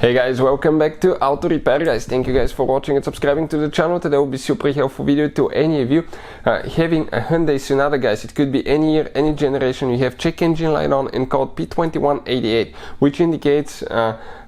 Hey guys, welcome back to Auto Repair guys. Thank you guys for watching and subscribing to the channel. Today will be super helpful video to any of you having a Hyundai Sonata guys. It could be any year, any generation. You have check engine light on and code P2188, which indicates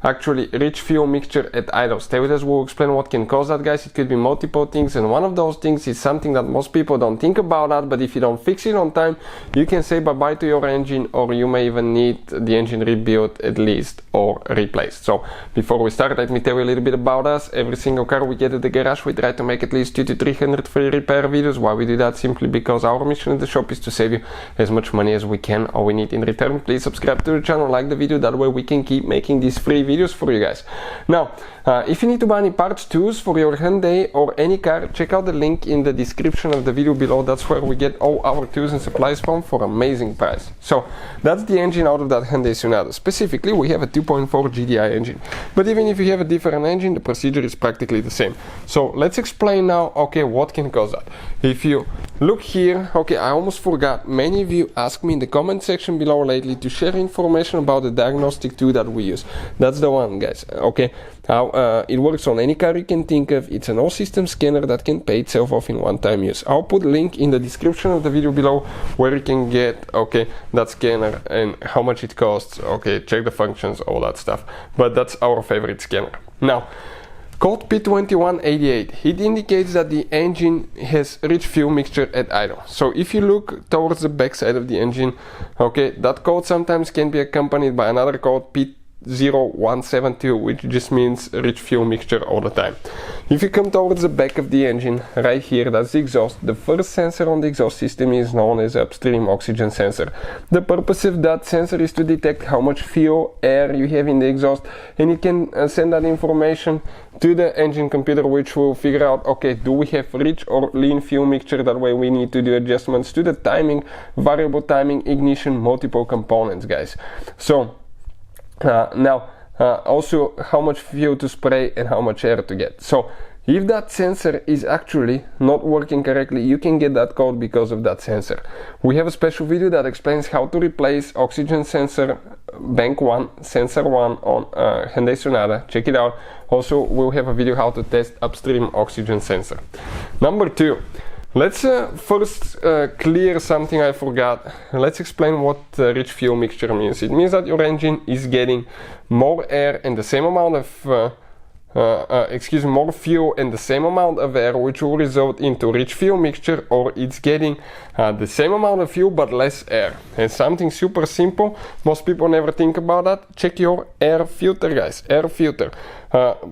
actually rich fuel mixture at idle. Stay with us, we'll explain what can cause that guys. It could be multiple things, and one of those things is something that most people don't think about that, but if you don't fix it on time, you can say bye-bye to your engine, or you may even need the engine rebuilt at least or replaced. So before we start, let me tell you a little bit about us. Every single car we get at the garage, we try to make at least 200 to 300 free repair videos. Why we do that? Simply because our mission at the shop is to save you as much money as we can. All we need in return, please subscribe to the channel, like the video, that way we can keep making these free videos for you guys. Now, if you need to buy any parts, tools for your Hyundai or any car, check out the link in the description of the video below. That's where we get all our tools and supplies from for amazing price. So that's the engine out of that Hyundai Sonata. Specifically, we have a 2.4 GDI engine, but even if you have a different engine, the procedure is practically the same. So let's explain now, okay, what can cause that. If you look here, okay, I almost forgot, many of you asked me in the comment section below lately to share information about the diagnostic tool that we use. That's the one guys, okay. How it works on any car you can think of. It's an all-system scanner that can pay itself off in one-time use. I'll put a link in the description of the video below where you can get, okay, that scanner and how much it costs, okay, check the functions, all that stuff. But that's our favorite scanner. Now, code P2188, it indicates that the engine has rich fuel mixture at idle. So if you look towards the back side of the engine, okay, that code sometimes can be accompanied by another code P0172, which just means rich fuel mixture all the time. If you come towards the back of the engine, right here, that's the exhaust. The first sensor on the exhaust system is known as Upstream oxygen sensor. The purpose of that sensor is to detect how much fuel, air you have in the exhaust, and you can send that information to the engine computer, which will figure out, okay, do we have rich or lean fuel mixture? That way we need to do adjustments to the timing, variable timing, ignition, multiple components guys. So also how much fuel to spray and how much air to get. So if that sensor is actually not working correctly, you can get that code because of that sensor. We have a special video that explains how to replace oxygen sensor bank 1, sensor 1 on Hyundai Sonata. Check it out. Also, we'll have a video how to test Upstream oxygen sensor. Number 2. Let's first clear something I forgot. Let's explain what rich fuel mixture means. It means that your engine is getting more air and the same amount of more fuel and the same amount of air, which will result into rich fuel mixture, or it's getting the same amount of fuel but less air. And something super simple, most people never think about that. Check your air filter guys, air filter.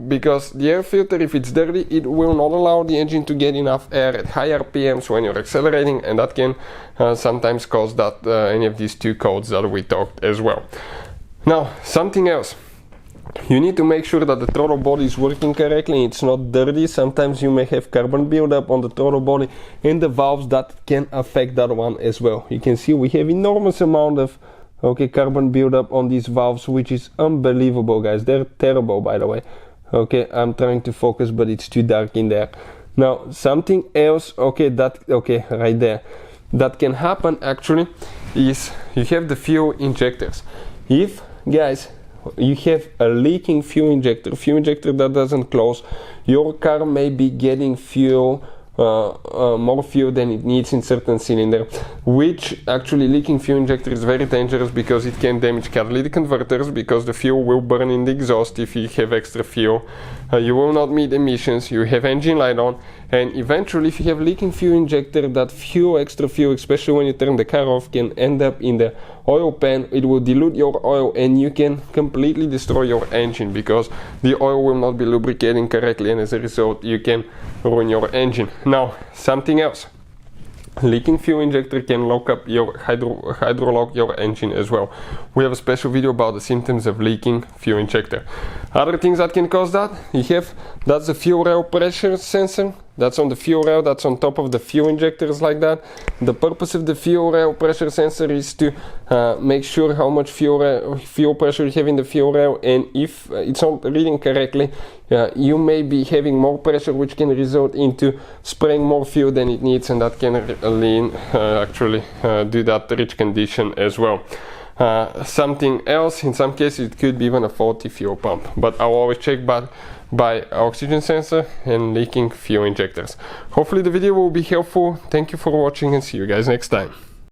Because the air filter, if it's dirty, it will not allow the engine to get enough air at high RPMs when you're accelerating, and that can sometimes cause that any of these two codes that we talked as well. Now, something else. You need to make sure that the throttle body is working correctly, it's not dirty. Sometimes you may have carbon buildup on the throttle body and the valves, that can affect that one as well. You can see we have enormous amount of carbon buildup on these valves, which is unbelievable guys. They're terrible by the way. Okay, I'm trying to focus but it's too dark in there. Now something else, right there, that can happen actually is you have the fuel injectors. If guys you have a leaking fuel injector that doesn't close, your car may be getting fuel, more fuel than it needs in certain cylinder, which actually leaking fuel injector is very dangerous because it can damage catalytic converters, because the fuel will burn in the exhaust if you have extra fuel. You will not meet emissions, you have engine light on, and eventually if you have leaking fuel injector, that fuel, extra fuel, especially when you turn the car off, can end up in the oil pan. It will dilute your oil and you can completely destroy your engine because the oil will not be lubricating correctly, and as a result you can ruin your engine. Now, something else. Leaking fuel injector can lock up your hydrolock your engine as well. We have a special video about the symptoms of leaking fuel injector. Other things that can cause that, that's the fuel rail pressure sensor. That's on the fuel rail, that's on top of the fuel injectors like that. The purpose of the fuel rail pressure sensor is to make sure how much fuel pressure you have in the fuel rail, and if it's not reading correctly, you may be having more pressure, which can result into spraying more fuel than it needs, and that can actually do that rich condition as well. something else. In some cases it could be even a faulty fuel pump, but I'll always check by oxygen sensor and leaking fuel injectors. Hopefully the video will be helpful. Thank you for watching and see you guys next time.